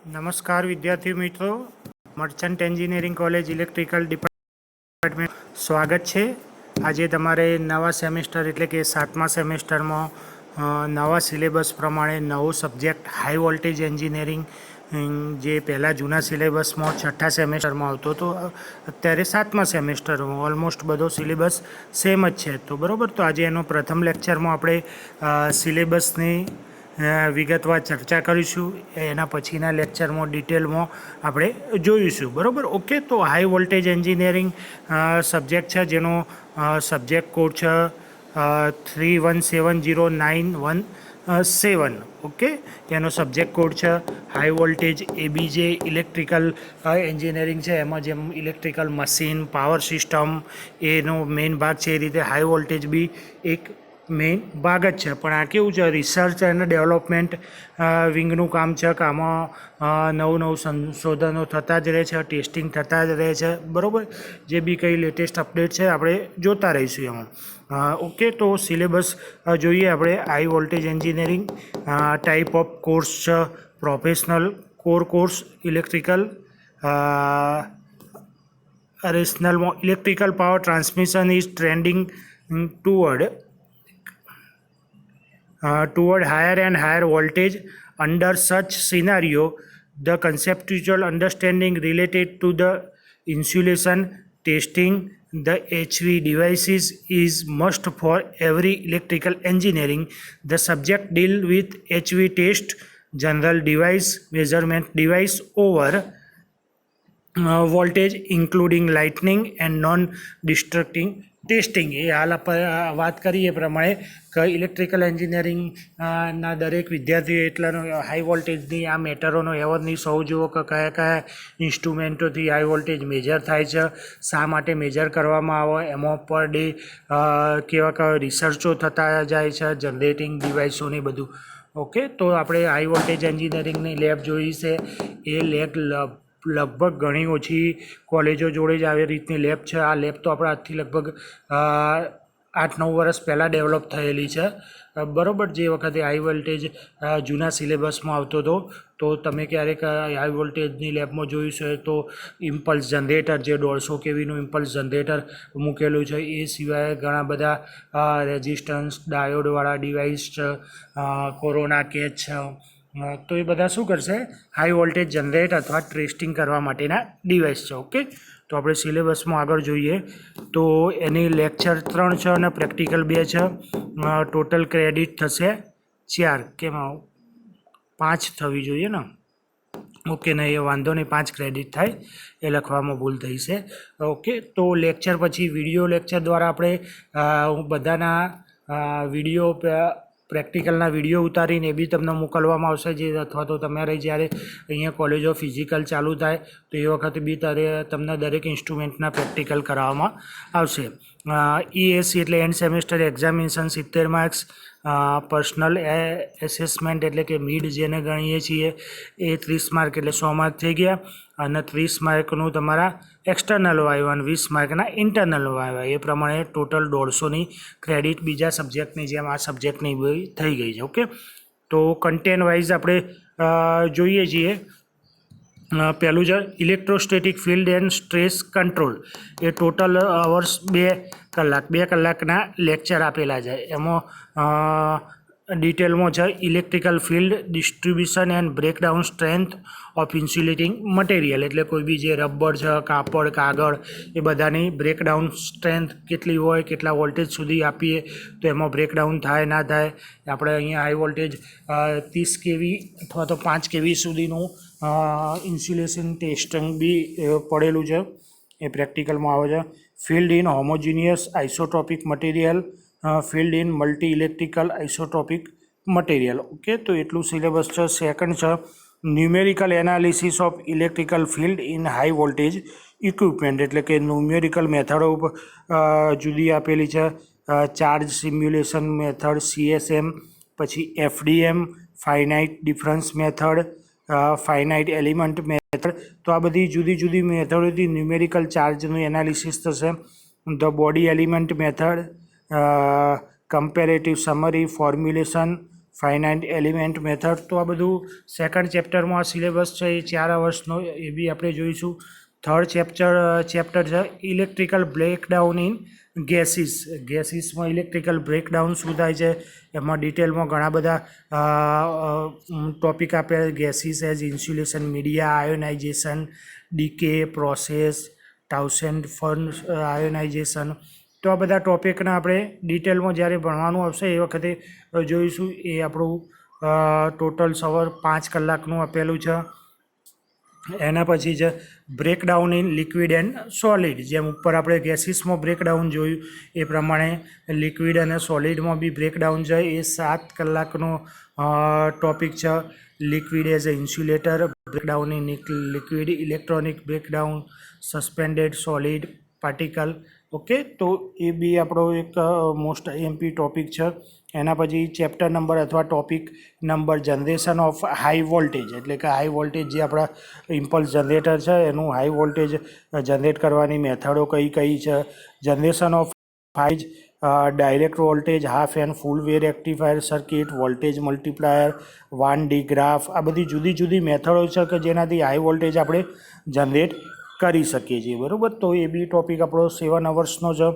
નમસ્કાર વિદ્યાર્થી મિત્રો, merchant engineering college electrical department સ્વાગત છે. આજે તમારે નવા સેમેસ્ટર એટલે કે 7મા સેમેસ્ટરમાં નવા સિલેબસ પ્રમાણે નવો સબ્જેક્ટ હાઈ વોલ્ટેજ એન્જિનિયરિંગ જે પહેલાં જૂના સિલેબસમાં 6થા સેમેસ્ટરમાં આવતો હતો, અત્યારે 7મા સેમેસ્ટરમાં ઓલમોસ્ટ બધો સિલેબસ સેમ જ છે. તો બરાબર, તો આજે એનો પ્રથમ લેક્ચરમાં આપણે સિલેબસની વિગતવાર ચર્ચા કરીશું. એના પછીના લેક્ચરમાં ડિટેલમાં આપણે જોઈશું. બરાબર, ઓકે. તો હાઈ વોલ્ટેજ એન્જિનિયરિંગ સબ્જેક્ટ છે, જેનો સબ્જેક્ટ કોડ છે 31709117. ઓકે, એનો સબ્જેક્ટ કોડ છે હાઈ વોલ્ટેજ એબીજે ઇલેક્ટ્રિકલ એન્જિનિયરિંગ છે. એમાં જેમ ઇલેક્ટ્રિકલ મશીન, પાવર સિસ્ટમ એનો મેઇન ભાગ છે, એ રીતે હાઈ વોલ્ટેજ બી એક મેઇન ભાગ જ છે. પણ આ કેવું છે, રિસર્ચ એન્ડ ડેવલપમેન્ટ વિંગનું કામ છે કે આમાં નવું સંશોધનો થતા જ રહે છે, ટેસ્ટિંગ થતા જ રહે છે. બરાબર, જે બી કંઈ લેટેસ્ટ અપડેટ છે આપણે જોતા રહીશું એમાં. ઓકે, તો સિલેબસ જોઈએ આપણે. High voltage engineering type of course છે પ્રોફેશનલ કોર કોર્સ, ઇલેક્ટ્રિકલ રેશનલમાં electrical power transmission is trending toward higher and higher voltage. Under such scenario, the conceptual understanding related to the insulation testing the HV devices is must for every electrical engineering. The subject deal with HV test, general device, measurement device over voltage including lightning and non destructing testing. એ હાલ આપણે વાત કરીએ એ પ્રમાણે કે electrical એન્જિનિયરિંગના દરેક વિદ્યાર્થીઓ એટલાનો હાઈ વોલ્ટેજની આ મેટરોનો એવરનેસ હોવું જોઈએ કે કયા કયા ઇન્સ્ટ્રુમેન્ટોથી હાઈ વોલ્ટેજ મેજર થાય છે, શા માટે મેજર કરવામાં આવે, એમાં પર ડે કેવા કેવા રિસર્ચો થતા જાય છે, જનરેટિંગ ડિવાઇસોને બધું. ઓકે, તો આપણે હાઈ વોલ્ટેજ એન્જિનિયરિંગની લેબ જોઈ છે. એ લેબ લગભગ ઘણી ઓછી કોલેજો જોડે જ આવી રીતની લેબ છે. આ લેબ તો આપણે આજથી લગભગ 8-9 વર્ષ પહેલાં ડેવલપ થયેલી છે. બરાબર, જે વખતે હાઈ વોલ્ટેજ જૂના સિલેબસમાં આવતો હતો. તો તમે ક્યારેક હાઈ વોલ્ટેજની લેબમાં જોયું છે તો ઇમ્પલ્સ જનરેટર, જે 150 કેવીનું ઇમ્પલ્સ જનરેટર મૂકેલું છે. એ સિવાય ઘણા બધા રેઝિસ્ટન્સ ડાયોડવાળા ડિવાઇસ છે, કોરોના કેચ છે. તો એ બધા શું કરશે, હાઈ વોલ્ટેજ જનરેટ અથવા ટેસ્ટિંગ કરવા માટેના ડિવાઇસ છે. ઓકે, તો આપણે સિલેબસમાં આગળ જોઈએ તો એની લેક્ચર 3 છે અને પ્રેક્ટિકલ 2 છે. ટોટલ ક્રેડિટ થશે 4, કેમ 5 થવી જોઈએ ને? ઓકે, નહીં, એ વાંધો નહીં, 5 ક્રેડિટ થાય, એ લખવામાં ભૂલ થઈ છે. ઓકે, તો લેક્ચર પછી વિડીયો લેક્ચર દ્વારા આપણે બધાના વિડીયો પ્રેક્ટિકલના વિડીયો ઉતારીને એ બી તમને મોકલવામાં આવશે. જે અથવા તો તમારે જ્યારે અહીંયા કોલેજો ફિઝિકલ ચાલુ થાય તો એ વખતે બી તમને દરેક ઇન્સ્ટ્રુમેન્ટના પ્રેક્ટિકલ કરાવવામાં આવશે. EAC એટલે and semester examination 70 marks. Personal assessment એટલે કે મિડ જેને ગણીએ છીએ એ 30 માર્ક એટલે 100 માર્ક થઈ ગયા. અને 30 માર્કનું તમારા એક્સટર્નલ વાયવા અને 20 માર્કના ઇન્ટરનલ વાયવા. એ પ્રમાણે ટોટલ 150ની ક્રેડિટ બીજા સબ્જેક્ટની જેમ આ સબ્જેક્ટની થઈ ગઈ છે. ઓકે, તો કન્ટેન્ટ વાઇઝ આપણે જોઈએ છીએ. પહેલું છે electrostatic field and stress control. A total hours 2 કલાકના લેક્ચર આપેલા છે. એમાં ડિટેલમાં છે electrical field distribution and breakdown strength of insulating material. એટલે કોઈ બી જે રબર છે, કાપડ, કાગળ, એ બધાની બ્રેકડાઉન સ્ટ્રેન્થ કેટલી હોય, કેટલા વોલ્ટેજ સુધી આપીએ તો એમાં બ્રેકડાઉન થાય ના થાય. આપણે અહીંયા હાઈ વોલ્ટેજ 30 કેવી અથવા તો 5 કેવી સુધીનું ઇન્સ્યુલેશન ટેસ્ટિંગ બી પડેલું છે, એ પ્રેક્ટિકલમાં આવે છે. Field in homogeneous isotropic material, field in multi electrical isotropic material. Okay, તો એટલું સિલેબસ છે. સેકન્ડ છે numerical analysis of electrical field in high voltage equipment. એટલે કે ન્યુમેરિકલ મેથડો જુદી આપેલી છે. ચાર્જ સિમ્યુલેશન મેથડ CSM, પછી FDM, finite difference method, finite element method. તો આ બધી જુદી જુદી મેથડોથી ન્યુમેરિકલ ચાર્જનું એનાલિસિસ થશે. The body element method, comparative summary, formulation, finite element method. તો આ બધું સેકન્ડ ચેપ્ટરમાં સિલેબસ છે એ 4 વર્ષનો, એ બી આપણે જોઈશું. થર્ડ ચેપ્ટર છે ઇલેક્ટ્રિકલ બ્રેકડાઉન ઇન ગેસીસમાં ઇલેક્ટ્રિકલ બ્રેકડાઉન શું થાય છે, એમાં ડિટેલમાં ઘણા બધા ટોપિક આપ્યા. Gases as insulation media, ionization, decay process, Townsend first ionization. તો આ બધા ટોપિકના આપણે ડિટેલમાં જ્યારે ભણવાનું આવશે એ વખતે જોઈશું. એ આપણું ટોટલ 5 કલાકનું આપેલું છે. એના પછી છે breakdown in liquid and solid. જેમ ઉપર આપણે ગેસીસમાં બ્રેકડાઉન જોયું એ પ્રમાણે લિક્વિડ અને સોલિડમાં બી બ્રેકડાઉન છે. એ 7 કલાકનો ટોપિક છે. Liquid as a insulator, breakdown in liquid, electronic breakdown, suspended solid particle. Okay, તો એ બી આપણો એક મોસ્ટ એમપી ટોપિક છે. એના પછી ચેપ્ટર નંબર અથવા topic number generation of high voltage, એટલે કે હાઈ વોલ્ટેજ જે આપણા ઇમ્પલ્સ જનરેટર છે એનું હાઈ વોલ્ટેજ જનરેટ કરવાની મેથડો કઈ કઈ છે. Generation of high direct voltage, half and full wave rectifier circuit, voltage multiplier, 1D graph. આ બધી જુદી જુદી મેથડો છે કે જેનાથી હાઈ વોલ્ટેજ આપણે જનરેટ કરી શકીએ છીએ. બરાબર, તો એ બી ટોપિક આપણો 7 અવર્સનો છે.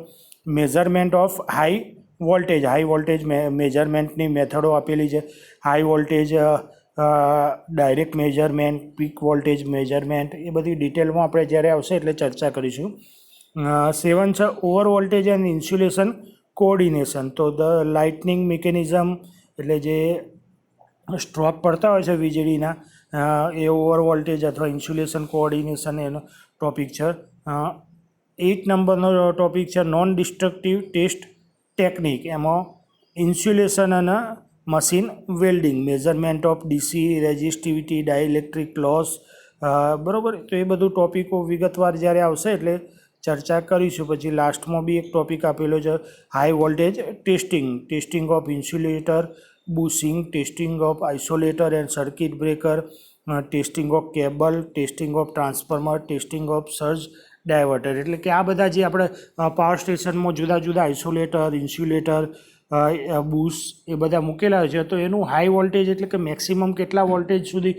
મેઝરમેન્ટ ઓફ હાઈ વોલ્ટેજ મેજરમેન્ટની મેથડો આપેલી છે. High voltage direct measurement, peak voltage measurement, એ બધી ડિટેલમાં આપણે જ્યારે આવશે એટલે ચર્ચા કરીશું. 7 છે over voltage and insulation coordination. તો ધ લાઇટનિંગ મિકેનિઝમ, એટલે જે સ્ટ્રોક પડતા હોય છે વીજળીના, એ ઓવર વોલ્ટેજ અથવા ઇન્સ્યુલેશન કોઓર્ડિનેશન એનો ટોપિક છે. 8 નંબરનો ટોપિક છે નોન ડિસ્ટ્રક્ટિવ ટેસ્ટ ટેકનિક. એમાં ઇન્સ્યુલેશન અને machine welding, measurement of DC resistivity, dielectric loss. બરાબર, તો એ બધું ટોપિકો વિગતવાર જ્યારે આવશે એટલે ચર્ચા કરીશું. પછી લાસ્ટમાં બી એક ટોપિક આપેલો છે high voltage testing of insulator, bushing, testing of isolator and circuit breaker, testing of cable, testing of transformer, testing of surge diverter. એટલે કે આ બધા જે આપણે પાવર સ્ટેશનમાં જુદા જુદા આઇસોલેટર, ઇન્સ્યુલેટર, બુશ એ બધા મૂકેલા હોય છે, તો એનું હાઈ વોલ્ટેજ એટલે કે મેક્સિમમ કેટલા વોલ્ટેજ સુધી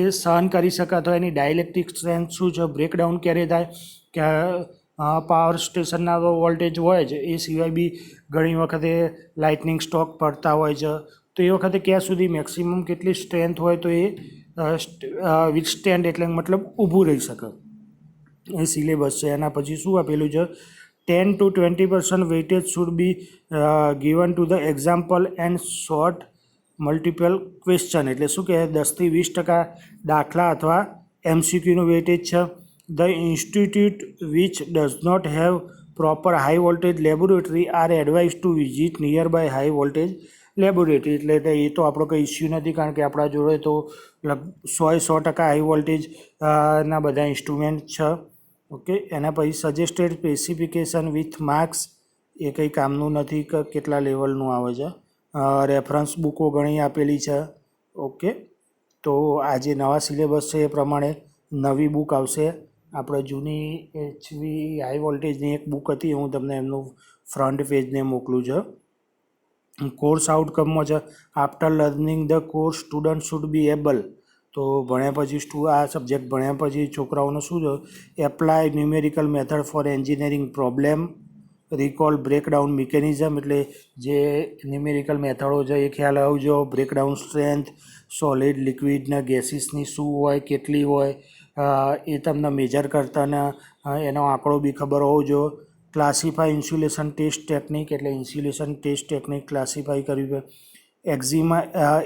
એ સહન કરી શકે, તો એની ડાયલેક્ટ્રિક સ્ટ્રેન્થ શું છે, બ્રેકડાઉન ક્યારે થાય, કે પાવર સ્ટેશનના વોલ્ટેજ હોય છે એ સિવાય બી ઘણી વખતે લાઇટનિંગ સ્ટોક પડતા હોય છે, તો એ વખતે ક્યાં સુધી મેક્સિમમ કેટલી સ્ટ્રેન્થ હોય તો એ વિથસ્ટેન્ડ એટલે મતલબ ઊભું રહી શકે, એ સિલેબસ છે. એના પછી શું આપેલું છે 10 to 20% weightage should be given to the example and short multiple question. એટલે શું કહે 10થી 20% દાખલા અથવા MCQનું વેઇટેજ છે. The institute which does not have proper high voltage laboratory are advise to visit nearby high voltage laboratory. એટલે એ તો આપણો કંઈ ઇસ્યુ નથી, કારણ કે આપણા જોડે તો 100% હાઈ વોલ્ટેજ ના બધા ઇન્સ્ટ્રુમેન્ટ છે. ઓકે, એના પછી સજેસ્ટેડ સ્પેસિફિકેશન વિથ માર્ક્સ, એ કંઈ કામનું નથી કે કેટલા લેવલનું આવે છે. રેફરન્સ બુકો ઘણી આપેલી છે. ઓકે, તો આ જે નવા સિલેબસ છે એ પ્રમાણે નવી બુક આવશે. આપણે જૂની HV હાઈ વોલ્ટેજની એક બુક હતી, હું તમને એમનું ફ્રન્ટ પેજને મોકલું છું. કોર્સ આઉટકમમાં છે after learning the course student should be able. તો ભણ્યા પછી આ સબ્જેક્ટ ભણ્યા પછી છોકરાઓને શું છે apply numerical method for engineering problem, recall breakdown mechanism, એટલે જે ન્યુમેરિકલ મેથડો છે એ ખ્યાલ આવજો. બ્રેકડાઉન સ્ટ્રેન્થ, સોલિડ લિક્વિડના ગેસીસની શું હોય, કેટલી હોય એ તમને મેજર કરતાને એનો આંકડો બી ખબર હોવો જોઈએ. ક્લાસિફાય ઇન્સ્યુલેશન ટેસ્ટ ટેકનિક, એટલે ઇન્સ્યુલેશન ટેસ્ટ ટેકનિક ક્લાસિફાઈ કરવી.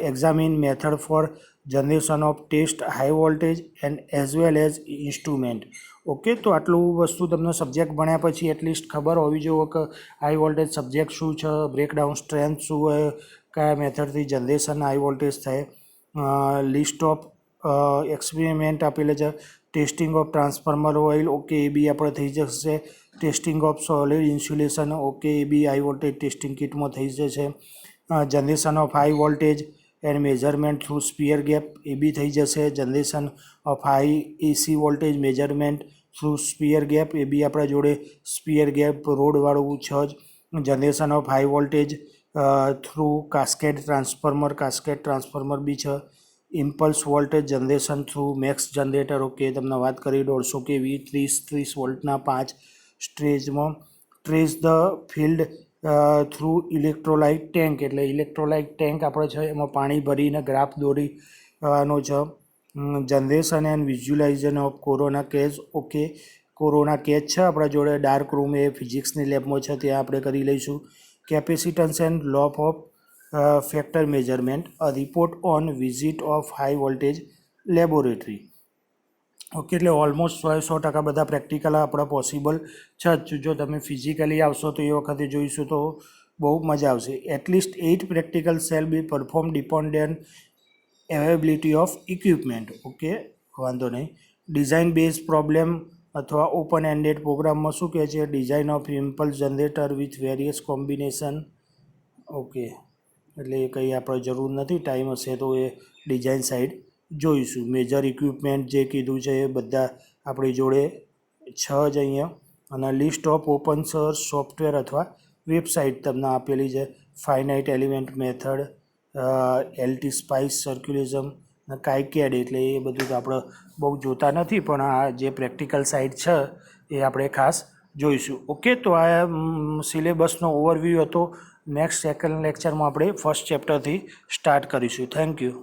Examine method for generation of test high voltage and as well as instrument. Okay, તો આટલું વસ્તુ તમને સબ્જેક્ટ ભણ્યા પછી એટલીસ્ટ ખબર હોવી જોઈએ કે હાઈ વોલ્ટેજ સબ્જેક્ટ શું છે, બ્રેકડાઉન સ્ટ્રેન્થ શું હોય, કયા મેથડથી જનરેશન હાઈ વોલ્ટેજ થાય. લિસ્ટ ઓફ એક્સપેરિમેન્ટ આપેલા છે. Testing of transformer oil, okay, એ બી આપણે થઈ જશે. Testing of solid insulation, okay, એ બી હાઈ વોલ્ટેજ ટેસ્ટિંગ કિટમાં થઈ જશે. Generation of high voltage and measurement through sphere gap, એ બી થઈ જશે. Generation of high AC voltage measurement through sphere gap, એ બી આપણા જોડે સ્પિયર ગેપ રોડવાળું છે જ. Generation of high voltage through cascade transformer બી છે. Impulse voltage generation through Marx generator, okay, તમને વાત કરી 150 kV 30 વોલ્ટના 5 સ્ટેજમાં. Trace the field through electrolyte tank, એટલે ઇલેક્ટ્રોલાઇટ ટેન્ક આપણે છે એમાં પાણી ભરીને ગ્રાફ દોરીનો છે. Generation and visualization of corona cage, okay, corona cage છે આપણા જોડે, ડાર્ક રૂમ એ ફિઝિક્સની લેબમાં છે, ત્યાં આપણે કરી લઈશું. Capacitance and loss of factor measurement, a report on visit of high voltage laboratory. Okay, એટલે ઓલમોસ્ટ 100% બધા પ્રેક્ટિકલ આપણા પોસિબલ છે જ. જો તમે ફિઝિકલી આવશો તો એ વખતે જોઈશું તો બહુ મજા આવશે. At least 8 practical shall be perform dependent availability of equipment, okay, વાંધો નહીં. ડિઝાઇન બેઝ પ્રોબ્લેમ અથવા ઓપન એન્ડેડ પ્રોગ્રામમાં શું કહે છે? Design of impulse generator with various combination, okay, એટલે એ કંઈ આપણે જરૂર નથી, ટાઈમ હશે તો એ ડિઝાઇન સાઇડ જોઈશું. મેજર ઇક્વિપમેન્ટ જે કીધું છે એ બધા આપણી જોડે છે જ અહીંયા. અને list of open source software અથવા વેબસાઇટ તમને આપેલી છે. Finite element method, LT spice circulation, KiCad, એટલે એ બધું તો આપણે બહુ જોતા નથી, પણ આ જે પ્રેક્ટિકલ સાઇડ છે એ આપણે ખાસ જોઈશું. ઓકે, તો આ સિલેબસનો ઓવરવ્યૂ હતો. નેક્સ્ટ સેકન્ડ લેક્ચરમાં આપણે ફર્સ્ટ ચેપ્ટરથી સ્ટાર્ટ કરીશું. Thank you.